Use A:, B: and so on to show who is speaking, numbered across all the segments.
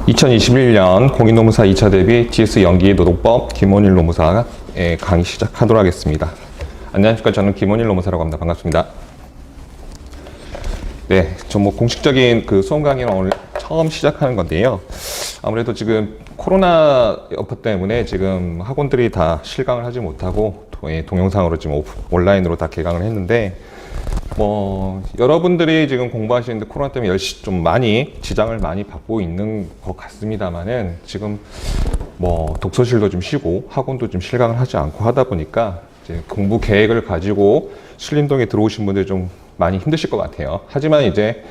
A: 2021년 공인노무사 2차 대비 GS 연기 노동법 김원일 노무사 강의 시작하도록 하겠습니다. 안녕하십니까. 저는 김원일 노무사라고 합니다. 반갑습니다. 네, 저 공식적인 수업 강의는 오늘 처음 시작하는 건데요. 아무래도 지금 코로나 여파 때문에 지금 학원들이 다 실강을 하지 못하고 동영상으로 지금 온라인으로 다 개강을 했는데 여러분들이 지금 공부하시는데 코로나 때문에 좀 많이 지장을 많이 받고 있는 것 같습니다만은 지금 독서실도 좀 쉬고 학원도 좀 실강을 하지 않고 하다 보니까 이제 공부 계획을 가지고 신림동에 들어오신 분들 좀 많이 힘드실 것 같아요. 하지만 이제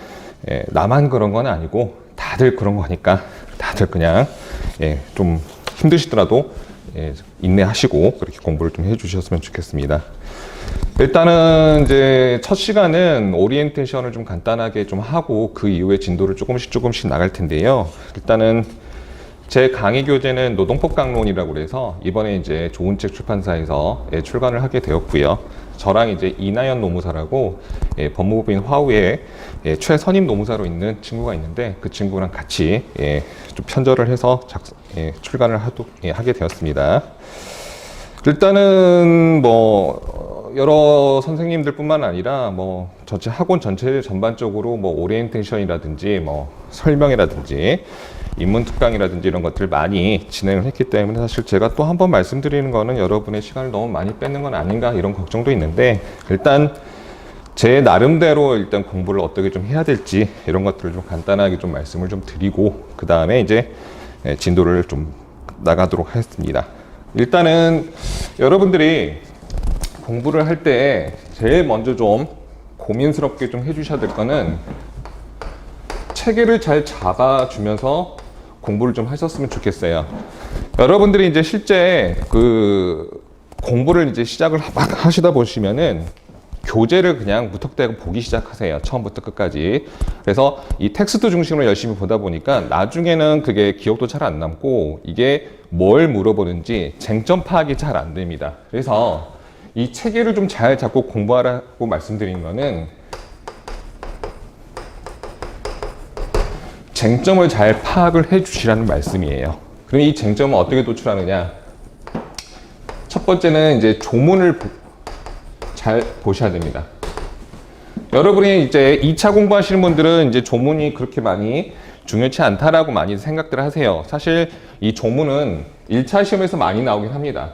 A: 나만 그런 건 아니고 다들 그런 거니까 다들 그냥 좀 힘드시더라도 인내하시고 그렇게 공부를 좀 해주셨으면 좋겠습니다. 일단은 이제 첫 시간은 오리엔테이션을 좀 간단하게 좀 하고 그 이후에 진도를 조금씩 나갈 텐데요. 일단은 제 강의 교재는 노동법 강론이라고 그래서 이번에 이제 좋은 책 출판사에서 출간을 하게 되었고요. 저랑 이제 이나연 노무사라고 법무부인 화우에 최선임 노무사로 있는 친구가 있는데 그 친구랑 같이 좀 편절을 해서 출간을 하게 되었습니다. 일단은 여러 선생님들 뿐만 아니라 전체 학원 전체 전반적으로 오리엔테이션이라든지 설명이라든지 인문 특강이라든지 이런 것들 많이 진행을 했기 때문에 사실 제가 또 한 번 말씀드리는 거는 여러분의 시간을 너무 많이 뺏는 건 아닌가 이런 걱정도 있는데 일단 제 나름대로 일단 공부를 어떻게 좀 해야 될지 이런 것들을 좀 간단하게 좀 말씀을 좀 드리고 그 다음에 이제 진도를 좀 나가도록 하겠습니다. 일단은 여러분들이 공부를 할 때 제일 먼저 좀 고민스럽게 좀 해주셔야 될 거는 체계를 잘 잡아주면서 공부를 좀 하셨으면 좋겠어요. 여러분들이 이제 실제 공부를 이제 시작을 막 하시다 보시면은 교재를 그냥 무턱대고 보기 시작하세요. 처음부터 끝까지. 그래서 이 텍스트 중심으로 열심히 보다 보니까 나중에는 그게 기억도 잘 안 남고 이게 뭘 물어보는지 쟁점 파악이 잘 안 됩니다. 그래서 이 체계를 좀 잘 잡고 공부하라고 말씀드린 거는 쟁점을 잘 파악을 해 주시라는 말씀이에요. 그럼 이 쟁점은 어떻게 도출하느냐? 첫 번째는 이제 조문을 잘 보셔야 됩니다. 여러분이 이제 2차 공부하시는 분들은 이제 조문이 그렇게 많이 중요치 않다라고 많이 생각들 하세요. 사실 이 조문은 1차 시험에서 많이 나오긴 합니다.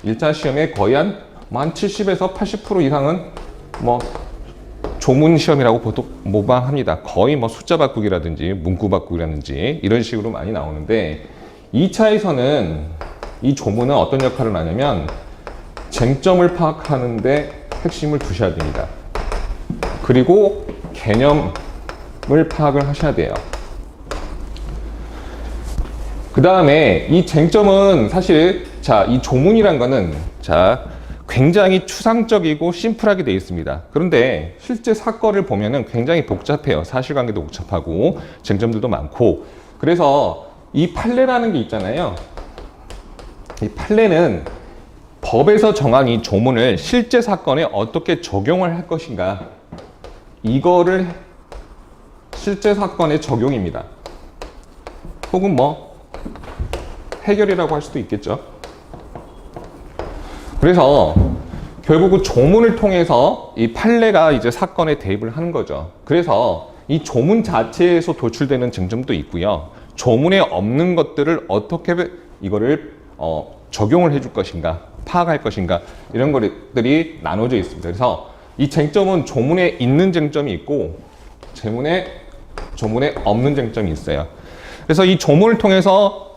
A: 1차 시험에 거의 한 70에서 80% 이상은 조문 시험이라고 보통 모방합니다. 거의 숫자 바꾸기라든지 문구 바꾸기라든지 이런 식으로 많이 나오는데 2차에서는 이 조문은 어떤 역할을 하냐면 쟁점을 파악하는데 핵심을 두셔야 됩니다. 그리고 개념을 파악을 하셔야 돼요. 그 다음에 이 쟁점은 사실 이 조문이란 거는 굉장히 추상적이고 심플하게 되어 있습니다. 그런데 실제 사건을 보면은 굉장히 복잡해요. 사실관계도 복잡하고 쟁점들도 많고 그래서 이 판례라는 게 있잖아요. 이 판례는 법에서 정한 이 조문을 실제 사건에 어떻게 적용을 할 것인가 이거를 실제 사건의 적용입니다. 혹은 해결이라고 할 수도 있겠죠. 그래서 결국은 조문을 통해서 이 판례가 이제 사건에 대입을 하는 거죠. 그래서 이 조문 자체에서 도출되는 쟁점도 있고요. 조문에 없는 것들을 어떻게 이거를 적용을 해줄 것인가, 파악할 것인가 이런 것들이 나눠져 있습니다. 그래서 이 쟁점은 조문에 있는 쟁점이 있고 조문에 없는 쟁점이 있어요. 그래서 이 조문을 통해서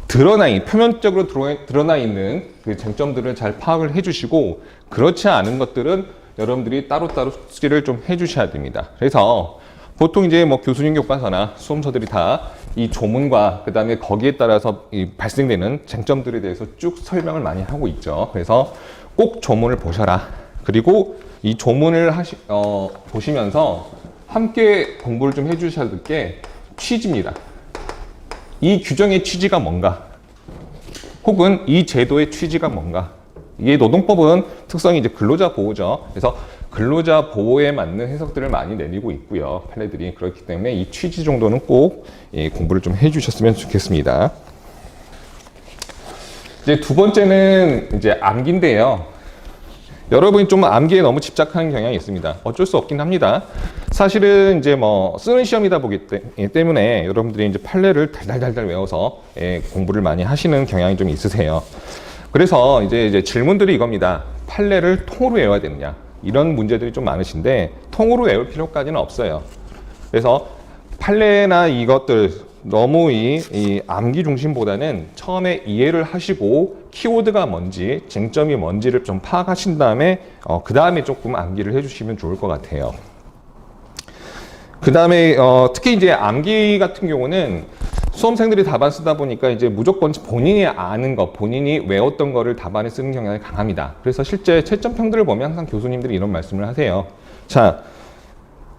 A: 표면적으로 드러나 있는 그 쟁점들을 잘 파악을 해주시고 그렇지 않은 것들은 여러분들이 따로따로 숙지를 좀 해주셔야 됩니다. 그래서 보통 이제 교수님 교과서나 수험서들이 다 이 조문과 그 다음에 거기에 따라서 발생되는 쟁점들에 대해서 쭉 설명을 많이 하고 있죠. 그래서 꼭 조문을 보셔라. 그리고 이 조문을 보시면서 함께 공부를 좀 해주셔야 될 게 취지입니다. 이 규정의 취지가 뭔가 혹은 이 제도의 취지가 뭔가 이게 노동법은 특성이 이제 근로자 보호죠. 그래서 근로자 보호에 맞는 해석들을 많이 내리고 있고요. 판례들이. 그렇기 때문에 이 취지 정도는 꼭 공부를 좀 해주셨으면 좋겠습니다. 이제 두 번째는 이제 암기인데요. 여러분이 좀 암기에 너무 집착하는 경향이 있습니다. 어쩔 수 없긴 합니다. 사실은 이제 뭐 쓰는 시험이다 보기 때문에 여러분들이 이제 판례를 달달달달 외워서 공부를 많이 하시는 경향이 좀 있으세요. 그래서 이제 질문들이 이겁니다. 판례를 통으로 외워야 되느냐? 이런 문제들이 좀 많으신데 통으로 외울 필요까지는 없어요. 그래서 판례나 이것들 너무 이 암기 중심보다는 처음에 이해를 하시고 키워드가 뭔지, 쟁점이 뭔지를 좀 파악하신 다음에 그 다음에 조금 암기를 해주시면 좋을 것 같아요. 그 다음에 특히 이제 암기 같은 경우는 수험생들이 답안 쓰다 보니까 이제 무조건 본인이 아는 것, 본인이 외웠던 거를 답안에 쓰는 경향이 강합니다. 그래서 실제 채점평들을 보면 항상 교수님들이 이런 말씀을 하세요. 자,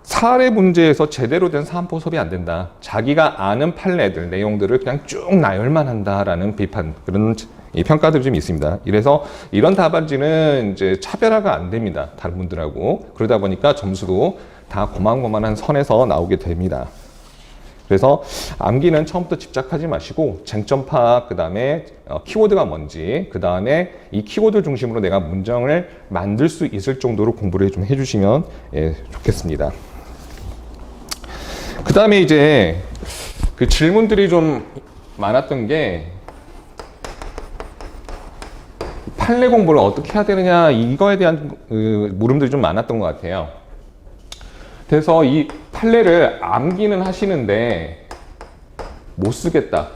A: 사례 문제에서 제대로 된 사안포 수업이 안 된다. 자기가 아는 판례들, 내용들을 그냥 쭉 나열만 한다라는 비판, 그런 이 평가들이 좀 있습니다. 이래서 이런 답안지는 이제 차별화가 안 됩니다. 다른 분들하고. 그러다 보니까 점수도 다 고만고만한 선에서 나오게 됩니다. 그래서 암기는 처음부터 집착하지 마시고 쟁점 파악, 그 다음에 키워드가 뭔지, 그 다음에 이 키워드 중심으로 내가 문장을 만들 수 있을 정도로 공부를 좀 해주시면 좋겠습니다. 그 다음에 이제 그 질문들이 좀 많았던 게 판례 공부를 어떻게 해야 되느냐 이거에 대한 물음들이 좀 많았던 것 같아요. 그래서 이 판례를 암기는 하시는데 못 쓰겠다.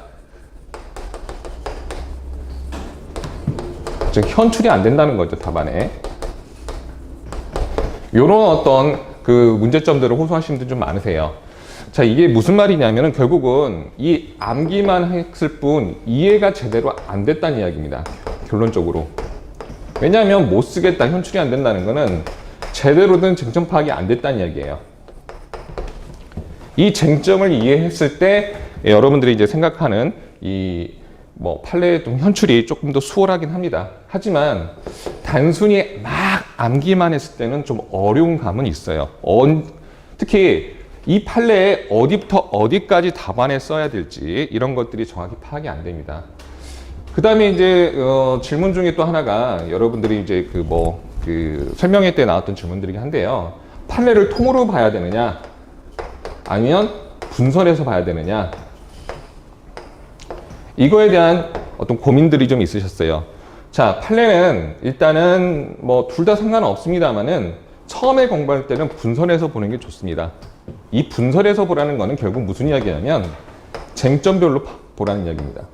A: 즉 현출이 안 된다는 거죠, 답안에. 이런 어떤 그 문제점들을 호소하시는 분들 좀 많으세요. 자, 이게 무슨 말이냐면은 결국은 이 암기만 했을 뿐 이해가 제대로 안 됐다는 이야기입니다. 결론적으로. 왜냐하면 못 쓰겠다, 현출이 안 된다는 거는 제대로 된 쟁점 파악이 안 됐다는 이야기예요. 이 쟁점을 이해했을 때 여러분들이 이제 생각하는 이 뭐 판례의 현출이 조금 더 수월하긴 합니다. 하지만 단순히 막 암기만 했을 때는 좀 어려운 감은 있어요. 특히 이 판례에 어디부터 어디까지 답안에 써야 될지 이런 것들이 정확히 파악이 안 됩니다. 그 다음에 이제 질문 중에 또 하나가 여러분들이 이제 그 설명회 때 나왔던 질문들이긴 한데요. 판례를 통으로 봐야 되느냐, 아니면 분설해서 봐야 되느냐, 이거에 대한 어떤 고민들이 좀 있으셨어요. 자, 판례는 일단은 뭐 둘 다 상관은 없습니다만은 처음에 공부할 때는 분설해서 보는 게 좋습니다. 이 분설해서 보라는 거는 결국 무슨 이야기냐면 쟁점별로 보라는 이야기입니다.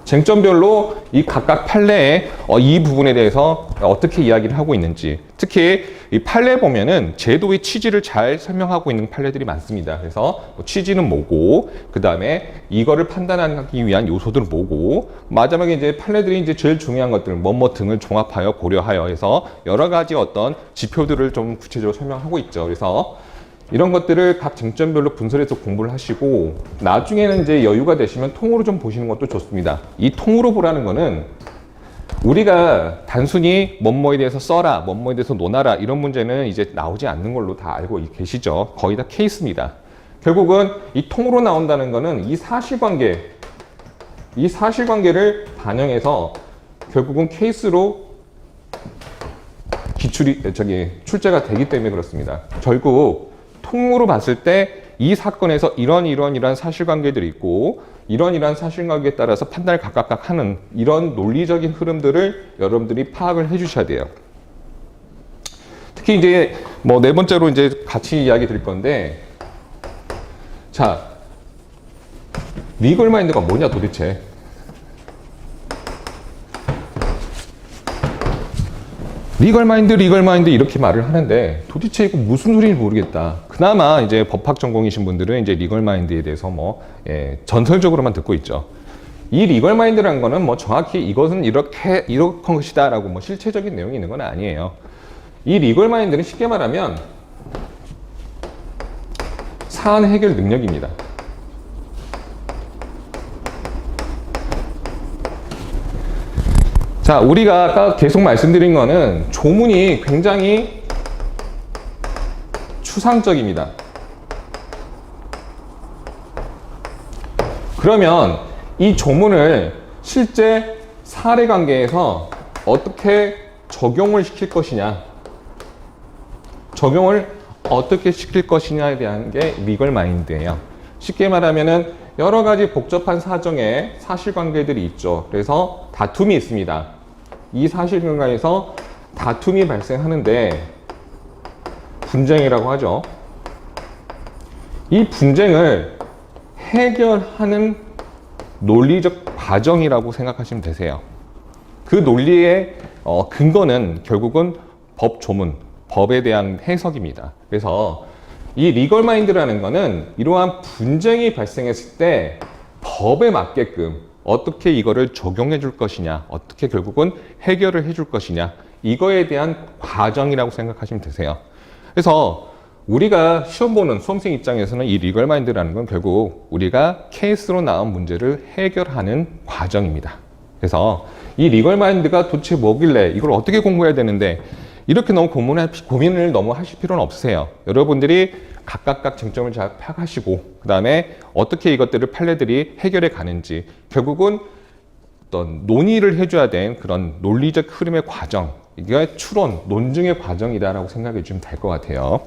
A: 쟁점별로 이 각각 판례의 이 부분에 대해서 어떻게 이야기를 하고 있는지, 특히 이 판례 보면은 제도의 취지를 잘 설명하고 있는 판례들이 많습니다. 그래서 취지는 뭐고, 그 다음에 이거를 판단하기 위한 요소들은 뭐고, 마지막에 이제 판례들이 이제 제일 중요한 것들, 뭐뭐 등을 종합하여 고려하여 해서 여러 가지 어떤 지표들을 좀 구체적으로 설명하고 있죠. 그래서 이런 것들을 각 쟁점별로 분석해서 공부를 하시고 나중에는 이제 여유가 되시면 통으로 좀 보시는 것도 좋습니다. 이 통으로 보라는 거는 우리가 단순히 뭐뭐에 대해서 써라, 뭐뭐에 대해서 논하라 이런 문제는 이제 나오지 않는 걸로 다 알고 계시죠. 거의 다 케이스입니다. 결국은 이 통으로 나온다는 거는 이 사실관계를 반영해서 결국은 케이스로 출제가 되기 때문에 그렇습니다. 결국 통으로 봤을 때 이 사건에서 이런 사실관계들이 있고 이런 사실관계에 따라서 판단을 각각 하는 이런 논리적인 흐름들을 여러분들이 파악을 해 주셔야 돼요. 특히 이제 뭐 네 번째로 이제 같이 이야기 드릴 건데, 자, 리걸 마인드가 뭐냐 도대체. 리걸 마인드 이렇게 말을 하는데 도대체 이거 무슨 소리인지 모르겠다. 그나마 이제 법학 전공이신 분들은 이제 리걸 마인드에 대해서 전설적으로만 듣고 있죠. 이 리걸 마인드라는 거는 뭐 정확히 이것은 이렇게 것이다라고 뭐 실체적인 내용이 있는 건 아니에요. 이 리걸 마인드는 쉽게 말하면 사안 해결 능력입니다. 자, 우리가 아까 계속 말씀드린 거는 조문이 굉장히 추상적입니다. 그러면 이 조문을 실제 사례관계에서 어떻게 적용을 시킬 것이냐, 적용을 어떻게 시킬 것이냐에 대한 게 리걸 마인드예요. 쉽게 말하면은 여러 가지 복잡한 사정에 사실관계들이 있죠. 그래서 다툼이 있습니다. 이 사실관계에서 다툼이 발생하는데 분쟁이라고 하죠. 이 분쟁을 해결하는 논리적 과정이라고 생각하시면 되세요. 그 논리의 근거는 결국은 법 조문, 법에 대한 해석입니다. 그래서 이 리걸 마인드라는 거는 이러한 분쟁이 발생했을 때 법에 맞게끔 어떻게 이거를 적용해 줄 것이냐, 어떻게 결국은 해결을 해 줄 것이냐, 이거에 대한 과정이라고 생각하시면 되세요. 그래서 우리가 시험 보는 수험생 입장에서는 이 리걸 마인드라는 건 결국 우리가 케이스로 나온 문제를 해결하는 과정입니다. 그래서 이 리걸 마인드가 도대체 뭐길래 이걸 어떻게 공부해야 되는데 이렇게 너무 고민을 너무 하실 필요는 없으세요. 여러분들이 각각 쟁점을 잘 파악하시고 그 다음에 어떻게 이것들을 판례들이 해결해 가는지 결국은 어떤 논의를 해줘야 된 그런 논리적 흐름의 과정, 이게 추론, 논증의 과정이다라고 생각해 주시면 될 것 같아요.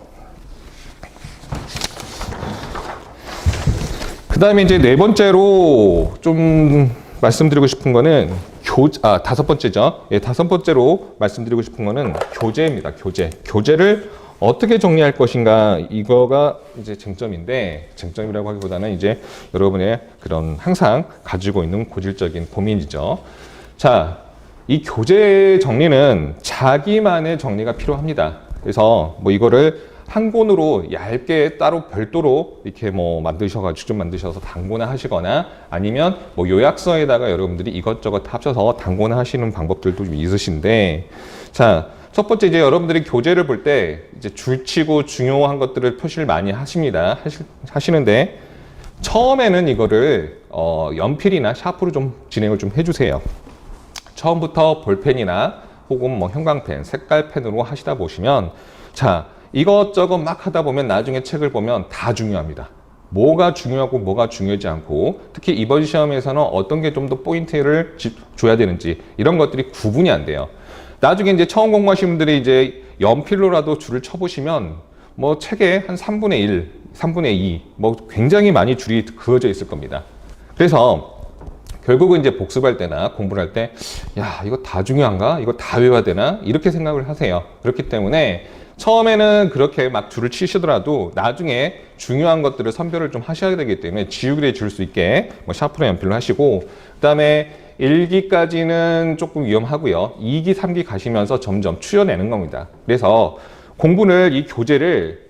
A: 그 다음에 이제 네 번째로 좀 말씀드리고 싶은 거는 다섯 번째죠. 예, 다섯 번째로 말씀드리고 싶은 거는 교재입니다. 교재를 어떻게 정리할 것인가, 이거가 이제 쟁점인데, 쟁점이라고 하기보다는 이제 여러분의 그런 항상 가지고 있는 고질적인 고민이죠. 자, 이 교재 정리는 자기만의 정리가 필요합니다. 그래서 뭐 이거를 한 권으로 얇게 따로 별도로 이렇게 뭐 직접 만드셔서 단권화 하시거나 아니면 뭐 요약서에다가 여러분들이 이것저것 합쳐서 단권화 하시는 방법들도 좀 있으신데, 자, 첫 번째 이제 여러분들이 교재를 볼 때 이제 줄치고 중요한 것들을 표시를 많이 하시는데 처음에는 이거를 연필이나 샤프로 좀 진행을 좀 해주세요. 처음부터 볼펜이나 혹은 뭐 형광펜, 색깔펜으로 하시다 보시면, 자, 이것저것 막 하다 보면 나중에 책을 보면 다 중요합니다. 뭐가 중요하고 뭐가 중요하지 않고, 특히 이번 시험에서는 어떤 게 좀 더 포인트를 줘야 되는지 이런 것들이 구분이 안 돼요. 나중에 이제 처음 공부하신 분들이 이제 연필로라도 줄을 쳐보시면 뭐 책에 한 3분의 1, 3분의 2, 뭐 굉장히 많이 줄이 그어져 있을 겁니다. 그래서 결국은 이제 복습할 때나 공부를 할 때, 야, 이거 다 중요한가? 이거 다 외워야 되나? 이렇게 생각을 하세요. 그렇기 때문에 처음에는 그렇게 막 줄을 치시더라도 나중에 중요한 것들을 선별을 좀 하셔야 되기 때문에 지우개 줄 수 있게 뭐 샤프나 연필로 하시고, 그 다음에 1기까지는 조금 위험하고요. 2기, 3기 가시면서 점점 추려내는 겁니다. 그래서 공부를, 이 교재를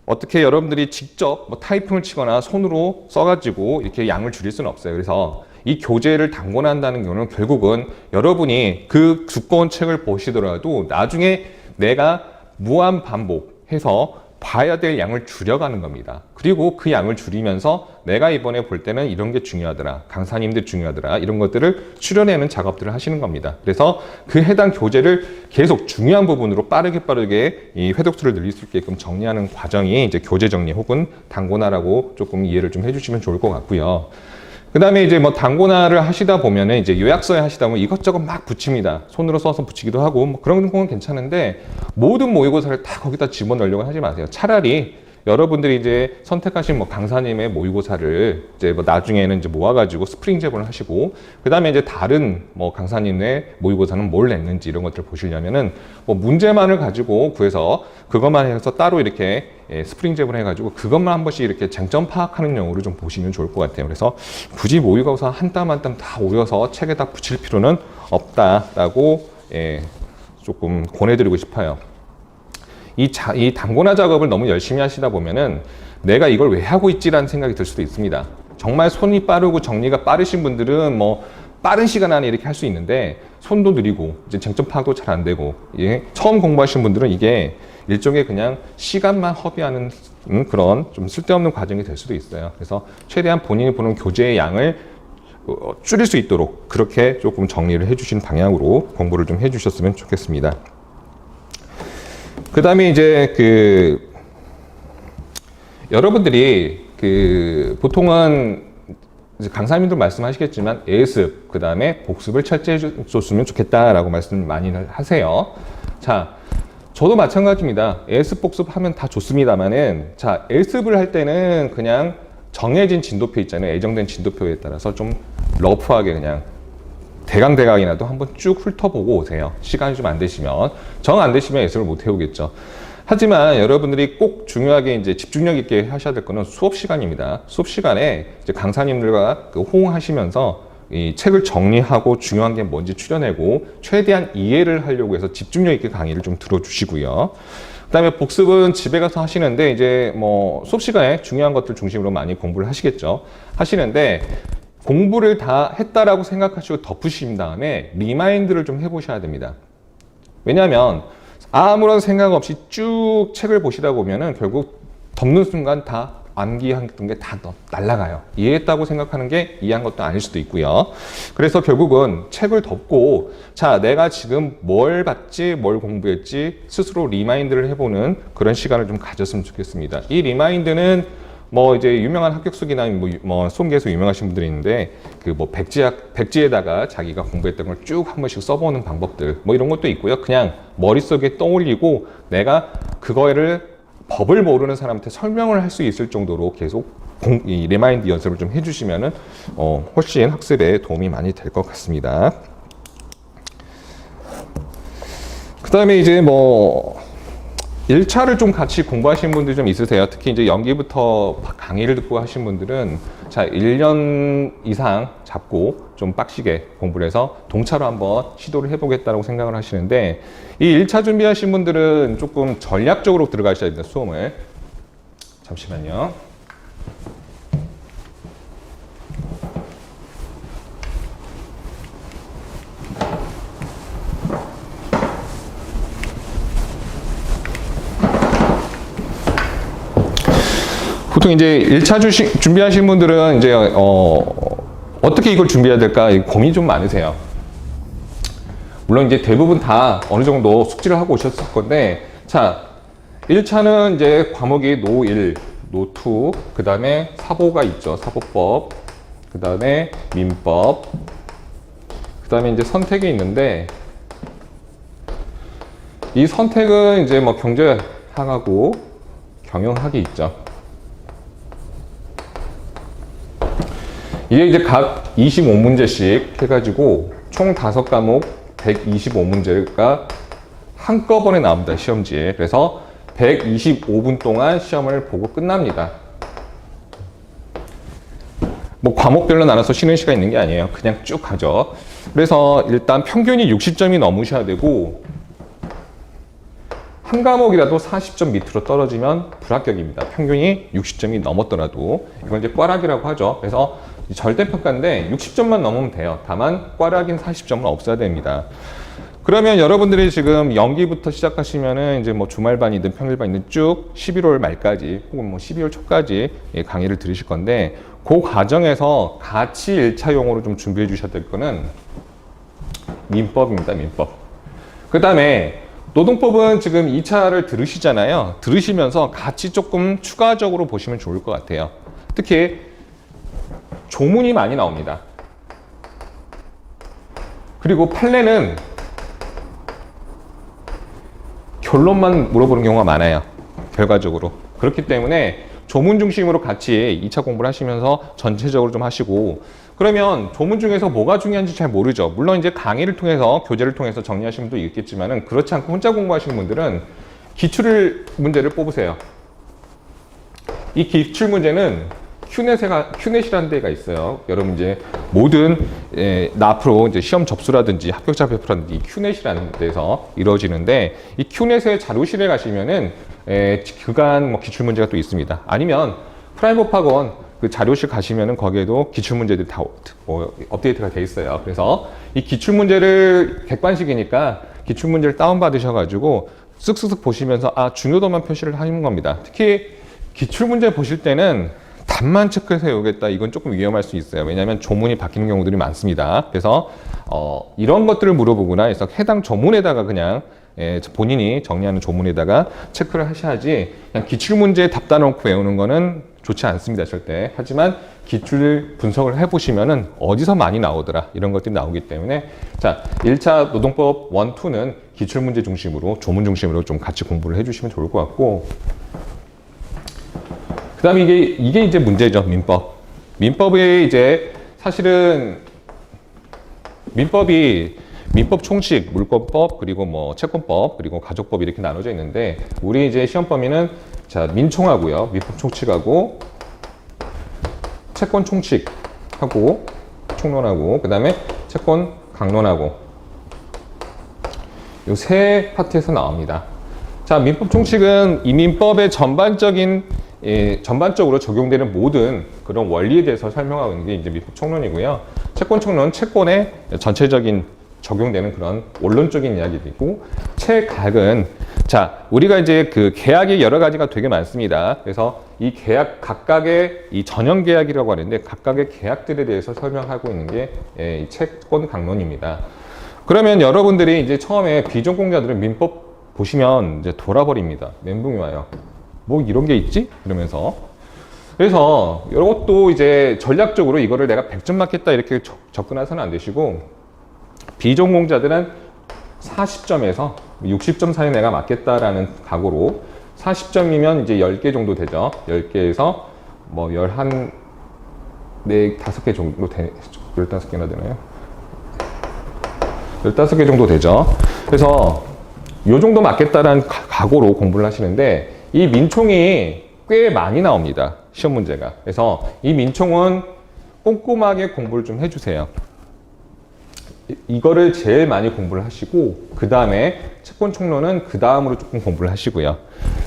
A: 어떻게 여러분들이 직접 뭐 타이핑을 치거나 손으로 써가지고 이렇게 양을 줄일 수는 없어요. 그래서 이 교재를 단권한다는 경우는 결국은 여러분이 그 두꺼운 책을 보시더라도 나중에 내가 무한 반복해서 봐야 될 양을 줄여가는 겁니다. 그리고 그 양을 줄이면서 내가 이번에 볼 때는 이런 게 중요하더라, 강사님들 중요하더라, 이런 것들을 추려내는 작업들을 하시는 겁니다. 그래서 그 해당 교재를 계속 중요한 부분으로 빠르게 이 회독수를 늘릴 수 있게끔 정리하는 과정이 이제 교재 정리 혹은 단권화라고 조금 이해를 좀 해주시면 좋을 것 같고요. 그 다음에 이제 뭐 단권화를 하시다 보면은 이제 요약서에 하시다 보면 이것저것 막 붙입니다. 손으로 써서 붙이기도 하고 뭐 그런 건 괜찮은데 모든 모의고사를 다 거기다 집어넣으려고 하지 마세요. 차라리 여러분들이 이제 선택하신 뭐 강사님의 모의고사를 이제 뭐 나중에는 이제 모아가지고 스프링 제본을 하시고, 그 다음에 이제 다른 뭐 강사님의 모의고사는 뭘 냈는지 이런 것들을 보시려면은 뭐 문제만을 가지고 구해서 그것만 해서 따로 이렇게 스프링 제본을 해가지고 그것만 한 번씩 이렇게 쟁점 파악하는 용으로 좀 보시면 좋을 것 같아요. 그래서 굳이 모의고사 한 땀 한 땀 다 오려서 책에다 붙일 필요는 없다라고 조금 권해드리고 싶어요. 이 단권화 작업을 너무 열심히 하시다 보면은 내가 이걸 왜 하고 있지라는 생각이 들 수도 있습니다. 정말 손이 빠르고 정리가 빠르신 분들은 뭐 빠른 시간 안에 이렇게 할 수 있는데 손도 느리고 이제 쟁점 파악도 잘 안 되고, 처음 공부하신 분들은 이게 일종의 그냥 시간만 허비하는 그런 좀 쓸데없는 과정이 될 수도 있어요. 그래서 최대한 본인이 보는 교재의 양을 줄일 수 있도록 그렇게 조금 정리를 해주신 방향으로 공부를 좀 해주셨으면 좋겠습니다. 그 다음에 이제 여러분들이 보통은 이제 강사님들 말씀하시겠지만 예습, 그 다음에 복습을 철저히 해줬으면 좋겠다라고 말씀을 많이 하세요. 자, 저도 마찬가지입니다. 예습, 복습 하면 다 좋습니다만은, 자, 예습을 할 때는 그냥 정해진 진도표 있잖아요. 예정된 진도표에 따라서 좀 러프하게 그냥 대강이라도 한번 쭉 훑어보고 오세요. 시간이 좀 안 되시면. 정 안 되시면 예습을 못 해오겠죠. 하지만 여러분들이 꼭 중요하게 이제 집중력 있게 하셔야 될 거는 수업 시간입니다. 수업 시간에 이제 강사님들과 호응하시면서 이 책을 정리하고 중요한 게 뭔지 추려내고 최대한 이해를 하려고 해서 집중력 있게 강의를 좀 들어주시고요. 그 다음에 복습은 집에 가서 하시는데 이제 뭐 수업 시간에 중요한 것들 중심으로 많이 공부를 하시겠죠. 하시는데 공부를 다 했다라고 생각하시고 덮으신 다음에 리마인드를 좀 해보셔야 됩니다. 왜냐하면 아무런 생각 없이 쭉 책을 보시다 보면은 결국 덮는 순간 다 암기했던 게 다 날아가요. 이해했다고 생각하는 게 이해한 것도 아닐 수도 있고요. 그래서 결국은 책을 덮고 자, 내가 지금 뭘 봤지, 뭘 공부했지 스스로 리마인드를 해보는 그런 시간을 좀 가졌으면 좋겠습니다. 이 리마인드는 뭐 이제 유명한 합격수기나 뭐 수험계에서 유명하신 분들이 있는데 그 뭐 백지에다가 자기가 공부했던 걸 쭉 한 번씩 써보는 방법들 뭐 이런 것도 있고요. 그냥 머릿속에 떠올리고 내가 그거를 법을 모르는 사람한테 설명을 할 수 있을 정도로 계속 이 리마인드 연습을 좀 해주시면은 훨씬 학습에 도움이 많이 될 것 같습니다. 그 다음에 이제 뭐 1차를 좀 같이 공부하신 분들이 좀 있으세요. 특히 이제 연기부터 강의를 듣고 하신 분들은 자, 1년 이상 잡고 좀 빡시게 공부를 해서 동차로 한번 시도를 해보겠다고 생각을 하시는데 이 1차 준비하신 분들은 조금 전략적으로 들어가셔야 됩니다. 수험을. 잠시만요. 보통 이제 1차 준비하신 분들은 이제 어떻게 이걸 준비해야 될까 고민이 좀 많으세요. 물론 이제 대부분 다 어느 정도 숙지를 하고 오셨을 건데, 자, 1차는 이제 과목이 노 1, 노 2, 그 다음에 사보가 있죠. 사보법, 그 다음에 민법, 그 다음에 이제 선택이 있는데, 이 선택은 이제 뭐 경제학하고 경영학이 있죠. 이게 이제 각 25문제씩 해가지고 총 5과목 125문제가 한꺼번에 나옵니다. 시험지에. 그래서 125분 동안 시험을 보고 끝납니다. 뭐 과목별로 나눠서 쉬는 시간 있는 게 아니에요. 그냥 쭉 가죠. 그래서 일단 평균이 60점이 넘으셔야 되고 한 과목이라도 40점 밑으로 떨어지면 불합격입니다. 평균이 60점이 넘었더라도. 이건 이제 꽈락이라고 하죠. 그래서 절대평가인데 60점만 넘으면 돼요. 다만 꽈락인 40점은 없어야 됩니다. 그러면 여러분들이 지금 연기부터 시작하시면은 이제 뭐 주말반이든 평일반이든 쭉 11월 말까지 혹은 뭐 12월 초까지 강의를 들으실 건데 그 과정에서 같이 1차용으로 좀 준비해 주셔야 될 거는 민법입니다. 민법. 그 다음에 노동법은 지금 2차를 들으시잖아요. 들으시면서 같이 조금 추가적으로 보시면 좋을 것 같아요. 특히 조문이 많이 나옵니다. 그리고 판례는 결론만 물어보는 경우가 많아요. 결과적으로. 그렇기 때문에 조문 중심으로 같이 2차 공부를 하시면서 전체적으로 좀 하시고 그러면 조문 중에서 뭐가 중요한지 잘 모르죠. 물론 이제 강의를 통해서 교재를 통해서 정리하시는 분도 있겠지만은 그렇지 않고 혼자 공부하시는 분들은 기출 문제를 뽑으세요. 이 기출 문제는 큐넷이라는 데가 있어요. 여러분 이제 모든 나 앞으로 이제 시험 접수라든지 합격자 발표라든지 큐넷이라는 데서 이루어지는데 이 큐넷의 자료실에 가시면은 그간 뭐 기출 문제가 또 있습니다. 아니면 프라임업학원 그 자료실 가시면은 거기에도 기출 문제들이 다 업데이트가 돼 있어요. 그래서 이 기출 문제를 객관식이니까 기출 문제를 다운 받으셔가지고 쓱쓱쓱 보시면서 중요도만 표시를 하는 겁니다. 특히 기출 문제 보실 때는 답만 체크해서 외우겠다. 이건 조금 위험할 수 있어요. 왜냐하면 조문이 바뀌는 경우들이 많습니다. 그래서 이런 것들을 물어보거나 해서 해당 조문에다가 그냥 본인이 정리하는 조문에다가 체크를 하셔야지 그냥 기출문제에 답 따놓고 외우는 거는 좋지 않습니다. 절대. 하지만 기출 분석을 해보시면은 어디서 많이 나오더라 이런 것들이 나오기 때문에 자 1차 노동법 1, 2는 기출문제 중심으로 조문 중심으로 좀 같이 공부를 해주시면 좋을 것 같고 그 다음에 이게 이제 문제죠. 민법에 이제 사실은 민법 총칙, 물권법, 그리고 뭐 채권법, 그리고 가족법 이렇게 나눠져 있는데 우리 이제 시험 범위는 자 민총하고요, 민법 총칙하고 채권 총칙하고 총론하고 그 다음에 채권 강론하고 요 세 파트에서 나옵니다. 자 민법 총칙은 이 민법의 전반적으로 적용되는 모든 그런 원리에 대해서 설명하고 있는 게 이제 민법 총론이고요. 채권 총론, 채권의 전체적인 적용되는 그런 원론적인 이야기이고, 채각은 자 우리가 이제 그 계약이 여러 가지가 되게 많습니다. 그래서 이 계약 각각의 이 전형 계약이라고 하는데 각각의 계약들에 대해서 설명하고 있는 게 이 채권 강론입니다. 그러면 여러분들이 이제 처음에 비전공자들은 민법 보시면 이제 돌아버립니다. 멘붕이 와요. 뭐 이런 게 있지? 이러면서. 그래서 이것도 이제 전략적으로 이거를 내가 100점 맞겠다 이렇게 접근해서는 안 되시고 비전공자들은 40점에서 60점 사이 내가 맞겠다라는 각오로 40점이면 이제 10개 정도 되죠. 10개에서 뭐 5개 정도 15개나 되나요? 15개 정도 되죠. 그래서 요 정도 맞겠다라는 각오로 공부를 하시는데 이 민총이 꽤 많이 나옵니다. 시험 문제가. 그래서 이 민총은 꼼꼼하게 공부를 좀 해주세요. 이거를 제일 많이 공부를 하시고 그 다음에 채권 총론은 그 다음으로 조금 공부를 하시고요.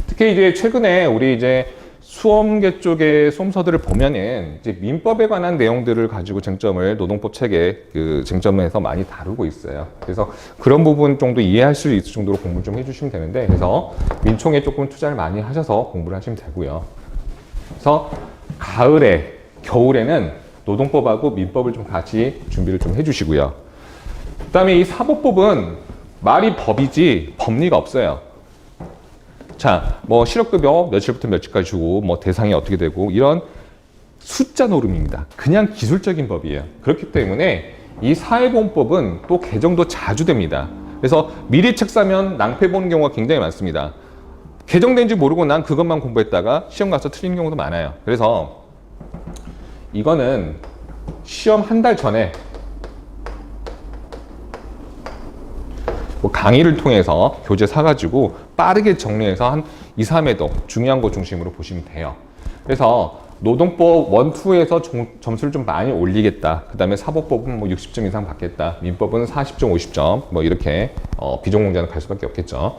A: 특히 이제 최근에 우리 이제 수험계 쪽의 수험서들을 보면은 이제 민법에 관한 내용들을 가지고 쟁점을 노동법 책에 그 쟁점에서 많이 다루고 있어요. 그래서 그런 부분 정도 이해할 수 있을 정도로 공부를 좀 해주시면 되는데 그래서 민총에 조금 투자를 많이 하셔서 공부를 하시면 되고요. 그래서 가을에, 겨울에는 노동법하고 민법을 좀 같이 준비를 좀 해주시고요. 그 다음에 이 사법법은 말이 법이지 법리가 없어요. 자, 뭐 실업급여 며칠부터 며칠까지 주고 뭐 대상이 어떻게 되고 이런 숫자 노름입니다. 그냥 기술적인 법이에요. 그렇기 때문에 이 사회보험법은 또 개정도 자주 됩니다. 그래서 미리 책 사면 낭패 보는 경우가 굉장히 많습니다. 개정된지 모르고 난 그것만 공부했다가 시험 가서 틀린 경우도 많아요. 그래서 이거는 시험 한 달 전에 뭐 강의를 통해서 교재 사가지고 빠르게 정리해서 한 2, 3회도 중요한 거 중심으로 보시면 돼요. 그래서 노동법 1, 2에서 점수를 좀 많이 올리겠다. 그 다음에 사법법은 뭐 60점 이상 받겠다. 민법은 40점, 50점 뭐 이렇게 비전공자는 갈 수밖에 없겠죠.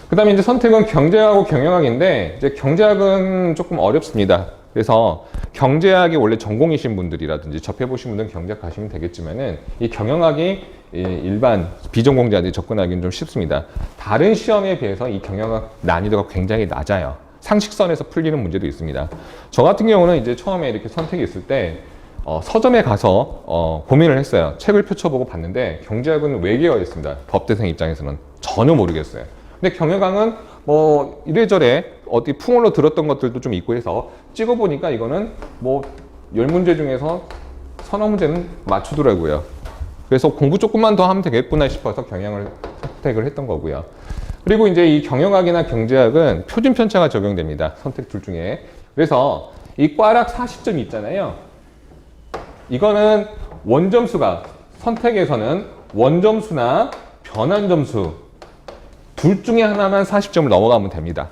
A: 그 다음에 이제 선택은 경제학하고 경영학인데 이제 경제학은 조금 어렵습니다. 그래서 경제학이 원래 전공이신 분들이라든지 접해보신 분들은 경제학 가시면 되겠지만은 이 경영학이 일반 비전공자들이 접근하기는 좀 쉽습니다. 다른 시험에 비해서 이 경영학 난이도가 굉장히 낮아요. 상식선에서 풀리는 문제도 있습니다. 저 같은 경우는 이제 처음에 이렇게 선택이 있을 때 서점에 가서 고민을 했어요. 책을 펼쳐보고 봤는데 경제학은 외계어가 있습니다. 법대생 입장에서는 전혀 모르겠어요. 근데 경영학은 뭐 이래저래 어디 풍월로 들었던 것들도 좀 있고 해서 찍어보니까 이거는 뭐 10문제 중에서 서너 문제는 맞추더라고요. 그래서 공부 조금만 더 하면 되겠구나 싶어서 경영을 선택을 했던 거고요. 그리고 이제 이 경영학이나 경제학은 표준 편차가 적용됩니다. 선택 둘 중에. 그래서 이 꽈락 40점이 있잖아요. 이거는 원점수가 선택에서는 원점수나 변환점수 둘 중에 하나만 40점을 넘어가면 됩니다.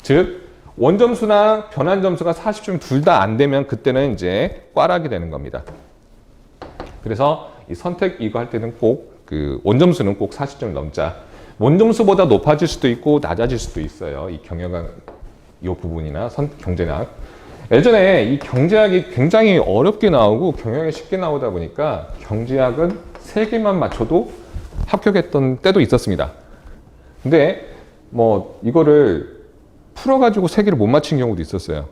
A: 즉 원점수나 변환점수가 40점 둘 다 안 되면 그때는 이제 꽈락이 되는 겁니다. 그래서 이 선택 이거 할 때는 꼭 그 원점수는 꼭 40점을 넘자. 원점수보다 높아질 수도 있고 낮아질 수도 있어요. 이 경영학 이 부분이나 경제학. 예전에 이 경제학이 굉장히 어렵게 나오고 경영학이 쉽게 나오다 보니까 경제학은 3개만 맞춰도 합격했던 때도 있었습니다. 근데 뭐 이거를 풀어가지고 3개를 못 맞힌 경우도 있었어요.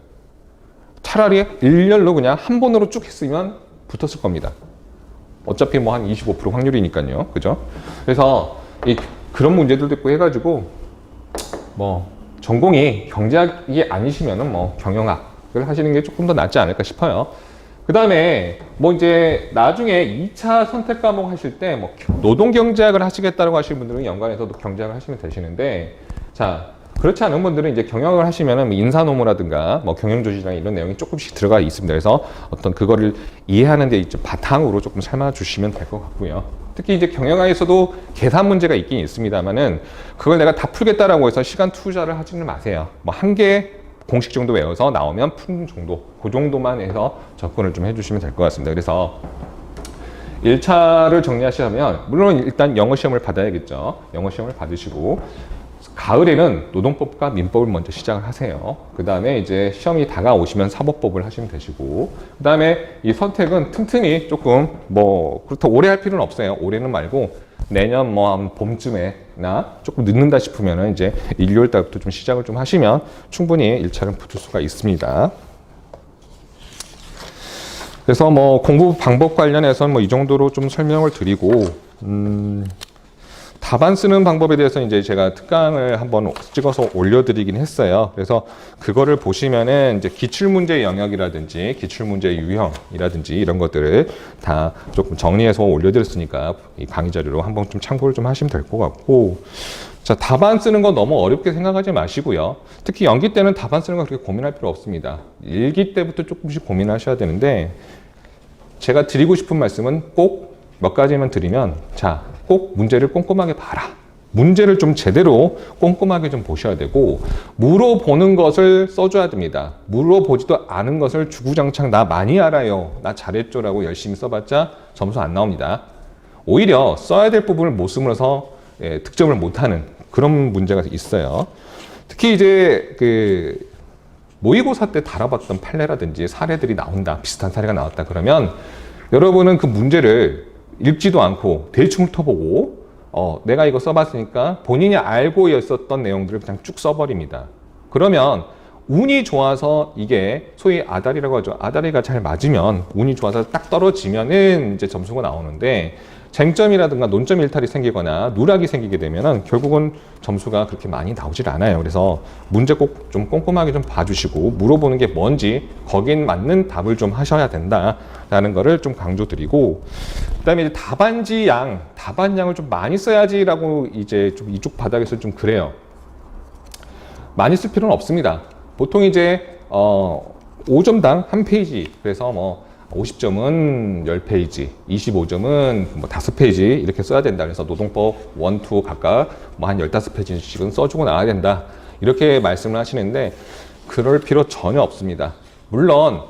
A: 차라리 일렬로 그냥 한 번으로 쭉 했으면 붙었을 겁니다. 어차피 뭐 한 25% 확률이니까요. 그죠? 그래서 그런 문제들도 있고 해가지고 뭐 전공이 경제학이 아니시면은 뭐 경영학을 하시는 게 조금 더 낫지 않을까 싶어요. 그 다음에 뭐 이제 나중에 2차 선택 과목 하실 때 뭐 노동경제학을 하시겠다고 하시는 분들은 연관해서도 경제학을 하시면 되시는데, 자, 그렇지 않은 분들은 이제 경영을 하시면은 뭐 인사노무라든가 뭐 경영조직이나 이런 내용이 조금씩 들어가 있습니다. 그래서 어떤 그거를 이해하는 데 이제 바탕으로 조금 삼아 주시면 될 것 같고요. 특히 이제 경영학에서도 계산 문제가 있긴 있습니다만은 그걸 내가 다 풀겠다라고 해서 시간 투자를 하지는 마세요. 뭐 한 개 공식 정도 외워서 나오면 푸는 정도, 그 정도만 해서 접근을 좀 해주시면 될 것 같습니다. 그래서 1차를 정리하시려면 물론 일단 영어 시험을 받아야겠죠. 영어 시험을 받으시고 가을에는 노동법과 민법을 먼저 시작을 하세요. 그 다음에 이제 시험이 다가오시면 사법법을 하시면 되시고, 그 다음에 이 선택은 틈틈이 조금 뭐 그렇다고 오래 할 필요는 없어요. 올해는 말고 내년 뭐 봄쯤에나 조금 늦는다 싶으면은 이제 일요일 달부터 좀 시작을 좀 하시면 충분히 1차는 붙을 수가 있습니다. 그래서 뭐 공부 방법 관련해서는 뭐 이 정도로 좀 설명을 드리고, 답안 쓰는 방법에 대해서 이제 제가 특강을 한번 찍어서 올려드리긴 했어요. 그래서 그거를 보시면은 이제 기출문제 영역이라든지 기출문제 유형이라든지 이런 것들을 다 조금 정리해서 올려드렸으니까 이 강의 자료로 한번 좀 참고를 좀 하시면 될 것 같고, 자, 답안 쓰는 거 너무 어렵게 생각하지 마시고요. 특히 연기 때는 답안 쓰는 거 그렇게 고민할 필요 없습니다. 일기 때부터 조금씩 고민하셔야 되는데, 제가 드리고 싶은 말씀은 꼭 몇 가지만 드리면, 자, 꼭 문제를 꼼꼼하게 봐라. 문제를 좀 제대로 꼼꼼하게 좀 보셔야 되고, 물어보는 것을 써줘야 됩니다. 물어보지도 않은 것을 주구장창 나 많이 알아요, 나 잘했죠 라고 열심히 써봤자 점수 안 나옵니다. 오히려 써야 될 부분을 못 쓰면서 득점을 못하는 그런 문제가 있어요. 특히 이제 그 모의고사 때 다뤄봤던 판례라든지 사례들이 나온다, 비슷한 사례가 나왔다 그러면 여러분은 그 문제를 읽지도 않고 대충 훑어보고 내가 이거 써봤으니까 본인이 알고 있었던 내용들을 그냥 쭉 써버립니다. 그러면 운이 좋아서 이게 소위 아다리라고 하죠. 아다리가 잘 맞으면 운이 좋아서 딱 떨어지면은 이제 점수가 나오는데, 쟁점이라든가 논점 일탈이 생기거나 누락이 생기게 되면은 결국은 점수가 그렇게 많이 나오질 않아요. 그래서 문제 꼭 좀 꼼꼼하게 좀 봐주시고 물어보는 게 뭔지 거기에 맞는 답을 좀 하셔야 된다라는 거를 좀 강조드리고, 그다음에 이제 답안량을 좀 많이 써야지라고 이제 좀 이쪽 바닥에서 좀 그래요. 많이 쓸 필요는 없습니다. 보통 이제 5점당 한 페이지, 그래서 뭐 50점은 10페이지, 25점은 뭐 5페이지 이렇게 써야 된다. 그래서 노동법 1, 2 각각 뭐 한 15페이지씩은 써주고 나와야 된다. 이렇게 말씀을 하시는데 그럴 필요 전혀 없습니다. 물론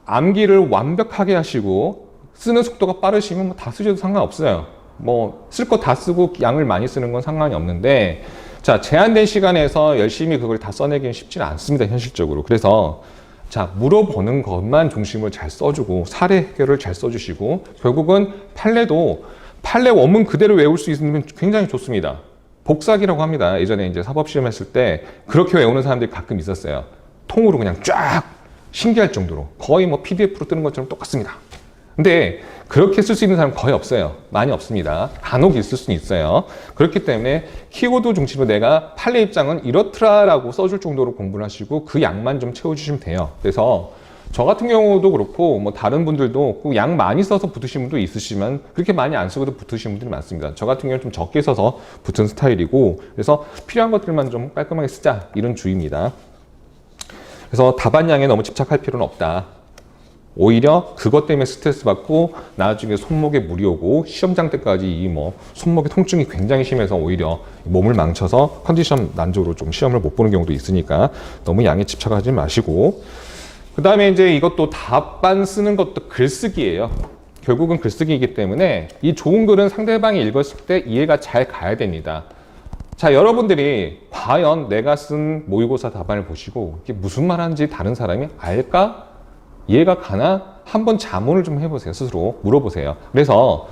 A: 암기를 완벽하게 하시고 쓰는 속도가 빠르시면 뭐 다 쓰셔도 상관없어요. 뭐 쓸 거 다 쓰고 양을 많이 쓰는 건 상관이 없는데, 자, 제한된 시간에서 열심히 그걸 다 써내기는 쉽지는 않습니다, 현실적으로. 그래서 자, 물어보는 것만 중심으로 잘 써주고 사례 해결을 잘 써주시고, 결국은 판례도 판례 원문 그대로 외울 수 있으면 굉장히 좋습니다. 복사기라고 합니다. 예전에 이제 사법시험 했을 때 그렇게 외우는 사람들이 가끔 있었어요. 통으로 그냥 쫙, 신기할 정도로 거의 뭐 PDF로 뜨는 것처럼 똑같습니다. 근데 그렇게 쓸 수 있는 사람은 거의 없어요. 많이 없습니다. 간혹 있을 수는 있어요. 그렇기 때문에 키워드 중심으로 내가 판례 입장은 이렇더라라고 써줄 정도로 공부를 하시고 그 양만 좀 채워주시면 돼요. 그래서 저 같은 경우도 그렇고 뭐 다른 분들도 그 양 많이 써서 붙으신 분도 있으시면 그렇게 많이 안 쓰고도 붙으신 분들이 많습니다. 저 같은 경우는 좀 적게 써서 붙은 스타일이고, 그래서 필요한 것들만 좀 깔끔하게 쓰자, 이런 주의입니다. 그래서 답안량에 너무 집착할 필요는 없다. 오히려 그것 때문에 스트레스 받고 나중에 손목에 물이 오고 시험장 때까지 이 뭐 손목의 통증이 굉장히 심해서 오히려 몸을 망쳐서 컨디션 난조로 좀 시험을 못 보는 경우도 있으니까 너무 양에 집착하지 마시고, 그 다음에 이제 이것도 답안 쓰는 것도 글쓰기예요. 결국은 글쓰기이기 때문에 이 좋은 글은 상대방이 읽었을 때 이해가 잘 가야 됩니다. 자, 여러분들이 과연 내가 쓴 모의고사 답안을 보시고 이게 무슨 말하는지 다른 사람이 알까? 이해가 가나? 한번 자문을 좀 해보세요. 스스로 물어보세요. 그래서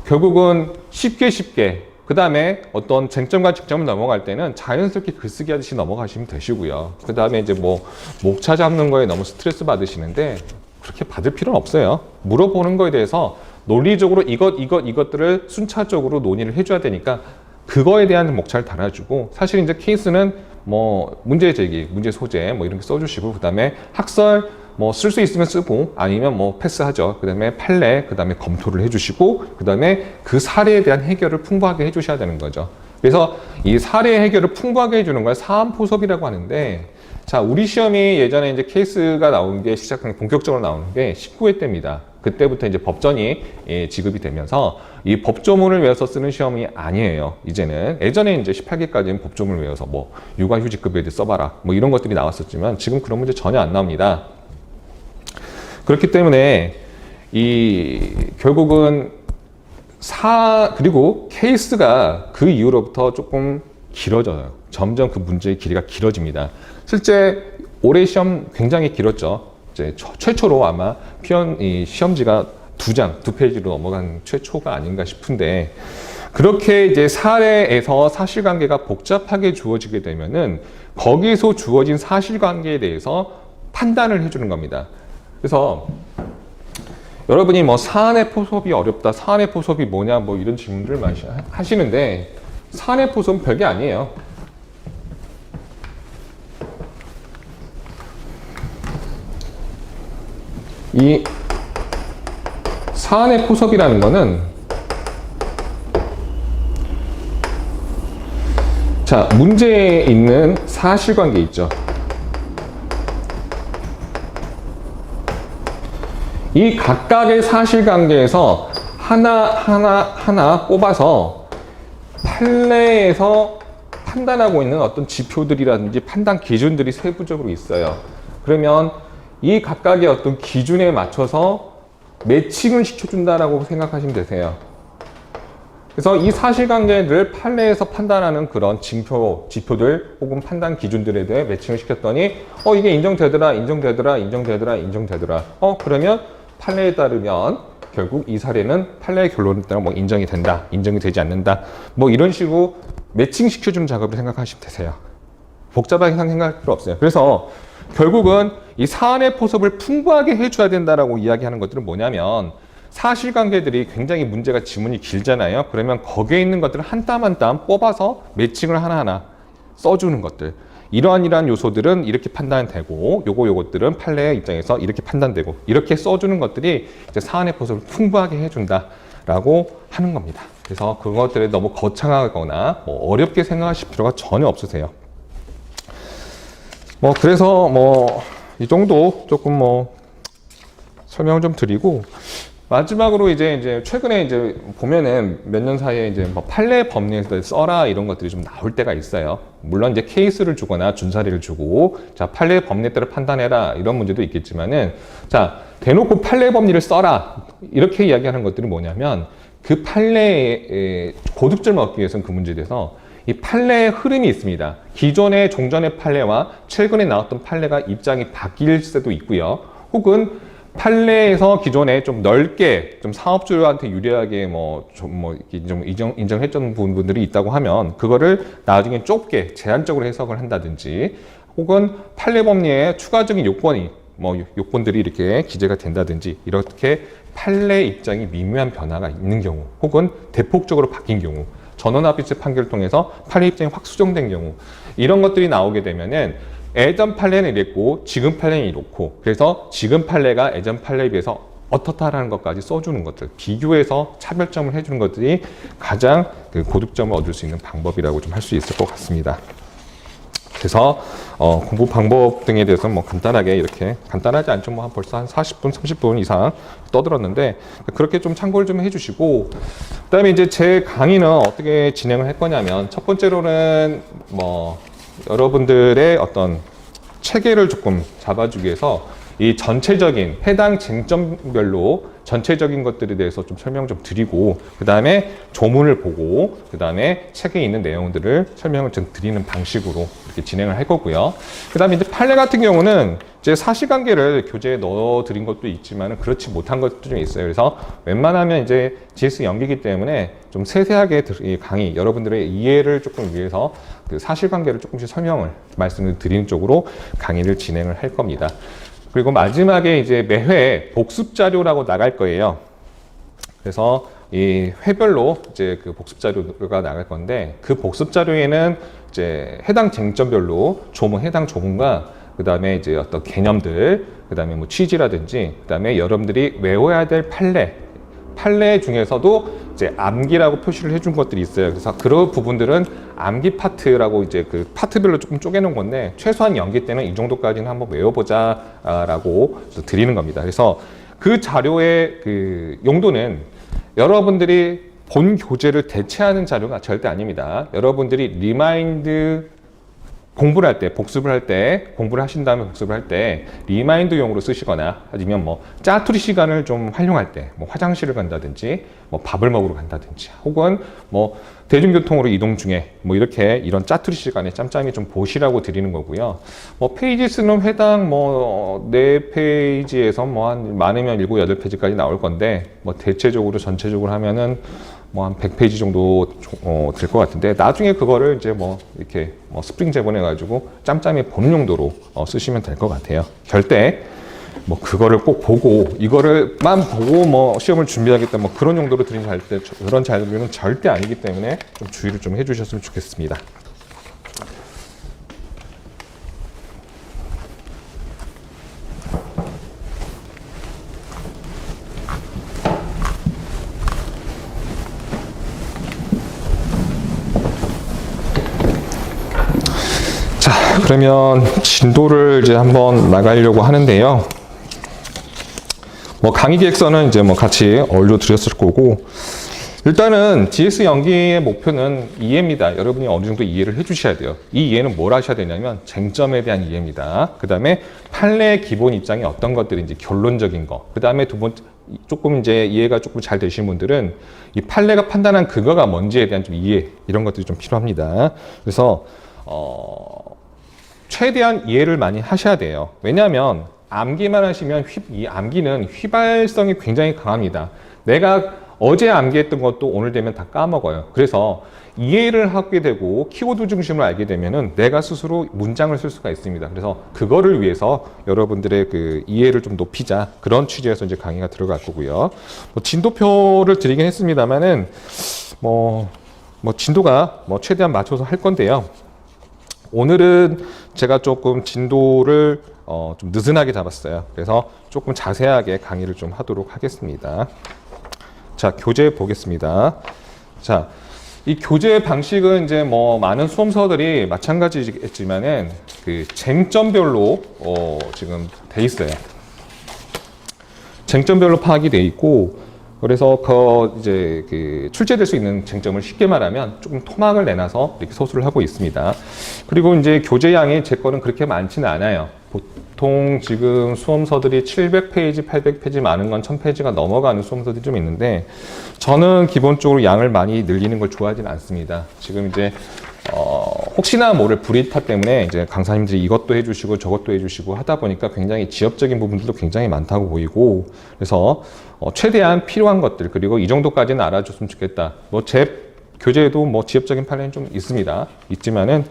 A: 결국은 쉽게 그 다음에 어떤 쟁점과 쟁점을 넘어갈 때는 자연스럽게 글쓰기 하듯이 넘어가시면 되시고요. 그 다음에 이제 뭐 목차 잡는 거에 너무 스트레스 받으시는데 그렇게 받을 필요는 없어요. 물어보는 거에 대해서 논리적으로 이것들을 순차적으로 논의를 해줘야 되니까 그거에 대한 목차를 달아주고, 사실 이제 케이스는 뭐 문제 제기, 문제 소재 뭐 이런 게 써주시고, 그 다음에 학설 뭐 쓸 수 있으면 쓰고 아니면 뭐 패스하죠. 그 다음에 판례, 그 다음에 검토를 해주시고, 그 다음에 그 사례에 대한 해결을 풍부하게 해주셔야 되는 거죠. 그래서 이 사례 해결을 풍부하게 해주는 걸 사안포섭이라고 하는데, 자, 우리 시험이 예전에 이제 케이스가 나온 게 본격적으로 나오는 게 19회 때입니다. 그때부터 이제 법전이 지급이 되면서 이 법조문을 외워서 쓰는 시험이 아니에요. 이제는 예전에 이제 18개까지는 법조문을 외워서 뭐 육아휴직급에 대해 써봐라 뭐 이런 것들이 나왔었지만 지금 그런 문제 전혀 안 나옵니다. 그렇기 때문에 결국은 그리고 케이스가 그 이후로부터 조금 길어져요. 점점 그 문제의 길이가 길어집니다. 실제 올해 시험 굉장히 길었죠. 이제 최초로 아마 시험지가 2페이지로 넘어간 최초가 아닌가 싶은데, 그렇게 이제 사례에서 사실관계가 복잡하게 주어지게 되면은 거기서 주어진 사실관계에 대해서 판단을 해주는 겁니다. 그래서 여러분이 뭐 사안의 포섭이 어렵다, 사안의 포섭이 뭐냐, 뭐 이런 질문들을 많이 하시는데, 사안의 포섭은 별게 아니에요. 이 사안의 포섭이라는 거는, 자, 문제에 있는 사실관계 있죠. 이 각각의 사실관계에서 하나 뽑아서 판례에서 판단하고 있는 어떤 지표들이라든지 판단 기준들이 세부적으로 있어요. 그러면 이 각각의 어떤 기준에 맞춰서 매칭을 시켜준다라고 생각하시면 되세요. 그래서 이 사실관계를 판례에서 판단하는 그런 지표들 혹은 판단 기준들에 대해 매칭을 시켰더니 이게 인정되더라. 그러면 판례에 따르면 결국 이 사례는 판례의 결론에 따라 뭐 인정이 된다, 인정이 되지 않는다, 뭐 이런 식으로 매칭시켜주는 작업을 생각하시면 되세요. 복잡하게 생각할 필요 없어요. 그래서 결국은 이 사안의 포섭을 풍부하게 해줘야 된다라고 이야기하는 것들은 뭐냐면, 사실관계들이 굉장히 문제가 지문이 길잖아요. 그러면 거기에 있는 것들을 한 땀 한 땀 뽑아서 매칭을 하나하나 써주는 것들, 이러한 요소들은 이렇게 판단되고 요것들은 판례의 입장에서 이렇게 판단되고, 이렇게 써주는 것들이 이제 사안의 포섭을 풍부하게 해준다라고 하는 겁니다. 그래서 그것들을 너무 거창하거나 뭐 어렵게 생각하실 필요가 전혀 없으세요. 그래서 이 정도 조금 설명을 좀 드리고, 마지막으로 이제 최근에 이제 보면은 몇 년 사이에 이제 판례 법리에서 써라 이런 것들이 좀 나올 때가 있어요. 물론 이제 케이스를 주거나 준사례를 주고, 자, 판례 법리에 따라 판단해라 이런 문제도 있겠지만은, 자, 대놓고 판례 법리를 써라 이렇게 이야기하는 것들이 뭐냐면, 그 판례의 고득점을 얻기 위해서는 그 문제에 대해서 이 판례의 흐름이 있습니다. 기존의 종전의 판례와 최근에 나왔던 판례가 입장이 바뀔 수도 있고요. 혹은 판례에서 기존에 좀 넓게 좀 사업주한테 유리하게 인정했던 부분들이 있다고 하면 그거를 나중에 좁게 제한적으로 해석을 한다든지, 혹은 판례 법리에 추가적인 요건들이 이렇게 기재가 된다든지, 이렇게 판례 입장이 미묘한 변화가 있는 경우, 혹은 대폭적으로 바뀐 경우, 전원합의체 판결을 통해서 판례 입장이 확 수정된 경우, 이런 것들이 나오게 되면은 예전 판례는 이랬고 지금 판례는 이렇고, 그래서 지금 판례가 예전 판례에 비해서 어떻다라는 것까지 써주는 것들, 비교해서 차별점을 해주는 것들이 가장 고득점을 얻을 수 있는 방법이라고 좀 할 수 있을 것 같습니다. 그래서 공부 방법 등에 대해서 간단하게, 이렇게 간단하지 않죠. 벌써 한 40분, 30분 이상 떠들었는데, 그렇게 좀 참고를 좀 해주시고, 그다음에 이제 제 강의는 어떻게 진행을 할 거냐면, 첫 번째로는 여러분들의 어떤 체계를 조금 잡아주기 위해서 이 전체적인 해당 쟁점별로 전체적인 것들에 대해서 좀 설명 좀 드리고, 그 다음에 조문을 보고, 그 다음에 책에 있는 내용들을 설명을 좀 드리는 방식으로 이렇게 진행을 할 거고요. 그 다음에 이제 판례 같은 경우는 이제 사실관계를 교재에 넣어 드린 것도 있지만 그렇지 못한 것도 좀 있어요. 그래서 웬만하면 이제 GS 연기이기 때문에 좀 세세하게 이 강의, 여러분들의 이해를 조금 위해서 그 사실관계를 조금씩 말씀을 드리는 쪽으로 강의를 진행을 할 겁니다. 그리고 마지막에 이제 매회 복습 자료라고 나갈 거예요. 그래서 이 회별로 이제 그 복습 자료가 나갈 건데, 그 복습 자료에는 이제 해당 쟁점별로 해당 조문과 그 다음에 이제 어떤 개념들, 그 다음에 뭐 취지라든지, 그 다음에 여러분들이 외워야 될 판례 중에서도 이제 암기라고 표시를 해준 것들이 있어요. 그래서 그런 부분들은 암기 파트라고 이제 그 파트별로 조금 쪼개놓은 건데, 최소한 연기 때는 이 정도까지는 한번 외워보자라고 드리는 겁니다. 그래서 그 자료의 그 용도는 여러분들이 본 교재를 대체하는 자료가 절대 아닙니다. 여러분들이 리마인드 공부를 할 때, 복습을 할 때, 공부를 하신 다음에 복습을 할 때 리마인드용으로 쓰시거나, 아니면 뭐 짜투리 시간을 좀 활용할 때, 뭐 화장실을 간다든지, 뭐 밥을 먹으러 간다든지, 혹은 뭐 대중교통으로 이동 중에 뭐 이렇게 이런 짜투리 시간에 짬짬이 좀 보시라고 드리는 거고요. 뭐 페이지 수는 회당 뭐 4페이지에서 뭐 한 많으면 7, 8페이지까지 나올 건데, 뭐 대체적으로 전체적으로 하면은 뭐 한 100페이지 정도 될 것 같은데, 나중에 그거를 이제 뭐 이렇게 뭐 스프링 재본해가지고 짬짬이 보는 용도로 쓰시면 될 것 같아요. 절대 뭐 그거를 꼭 보고 이거를만 보고 뭐 시험을 준비하겠다 뭐 그런 용도로 드린 그런 자료는 절대 아니기 때문에 좀 주의를 좀 해주셨으면 좋겠습니다. 자, 그러면 진도를 이제 한번 나가려고 하는데요. 뭐 강의 기획서는 이제 뭐 같이 올려드렸을 거고, 일단은 GS 연기의 목표는 이해입니다. 여러분이 어느 정도 이해를 해주셔야 돼요. 이 이해는 뭘 하셔야 되냐면 쟁점에 대한 이해입니다. 그 다음에 판례의 기본 입장이 어떤 것들인지 결론적인 거. 그 다음에 두 번째, 조금 이제 이해가 조금 잘 되신 분들은 이 판례가 판단한 근거가 뭔지에 대한 좀 이해, 이런 것들이 좀 필요합니다. 그래서 최대한 이해를 많이 하셔야 돼요. 왜냐하면 암기만 하시면 이 암기는 휘발성이 굉장히 강합니다. 내가 어제 암기했던 것도 오늘 되면 다 까먹어요. 그래서 이해를 하게 되고 키워드 중심을 알게 되면은 내가 스스로 문장을 쓸 수가 있습니다. 그래서 그거를 위해서 여러분들의 그 이해를 좀 높이자, 그런 취지에서 이제 강의가 들어갈 거고요. 뭐 진도표를 드리긴 했습니다만은 뭐 진도가 뭐 최대한 맞춰서 할 건데요. 오늘은 제가 조금 진도를 좀 느슨하게 잡았어요. 그래서 조금 자세하게 강의를 좀 하도록 하겠습니다. 자, 교재 보겠습니다. 자, 이 교재 방식은 이제 뭐 많은 수험서들이 마찬가지겠지만은 그 쟁점별로 지금 돼 있어요. 쟁점별로 파악이 돼 있고, 그래서 이제 그 출제될 수 있는 쟁점을 쉽게 말하면 조금 토막을 내놔서 이렇게 서술을 하고 있습니다. 그리고 이제 교재 양이 제 거는 그렇게 많지는 않아요. 보통 지금 수험서들이 700페이지, 800페이지, 많은 건 1000페이지가 넘어가는 수험서들이 좀 있는데, 저는 기본적으로 양을 많이 늘리는 걸 좋아하지는 않습니다. 지금 이제 혹시나 모를 불이타 때문에 이제 강사님들이 이것도 해주시고 저것도 해주시고 하다 보니까 굉장히 지엽적인 부분들도 굉장히 많다고 보이고, 그래서 최대한 필요한 것들, 그리고 이 정도까지는 알아줬으면 좋겠다. 뭐 제 교재에도 뭐 지엽적인 판례는 좀 있지만은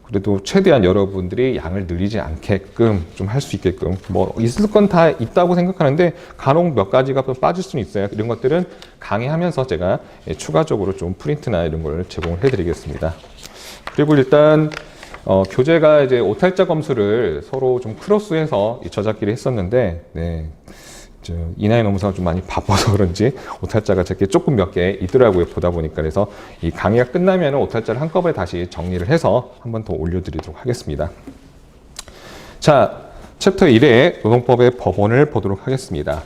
A: 그래도 최대한 여러분들이 양을 늘리지 않게끔 좀 할 수 있게끔, 뭐 있을 건 다 있다고 생각하는데 간혹 몇 가지가 또 빠질 수는 있어요. 이런 것들은 강의하면서 제가 추가적으로 좀 프린트나 이런 걸 제공을 해드리겠습니다. 그리고 일단 교재가 이제 오탈자 검수를 서로 좀 크로스해서 저작끼리 했었는데, 네, 이나이 노무사가 좀 많이 바빠서 그런지 오탈자가 제게 조금 몇 개 있더라고요. 보다 보니까. 그래서 이 강의가 끝나면 오탈자를 한꺼번에 다시 정리를 해서 한 번 더 올려드리도록 하겠습니다. 자, 챕터 1의 노동법의 법원을 보도록 하겠습니다.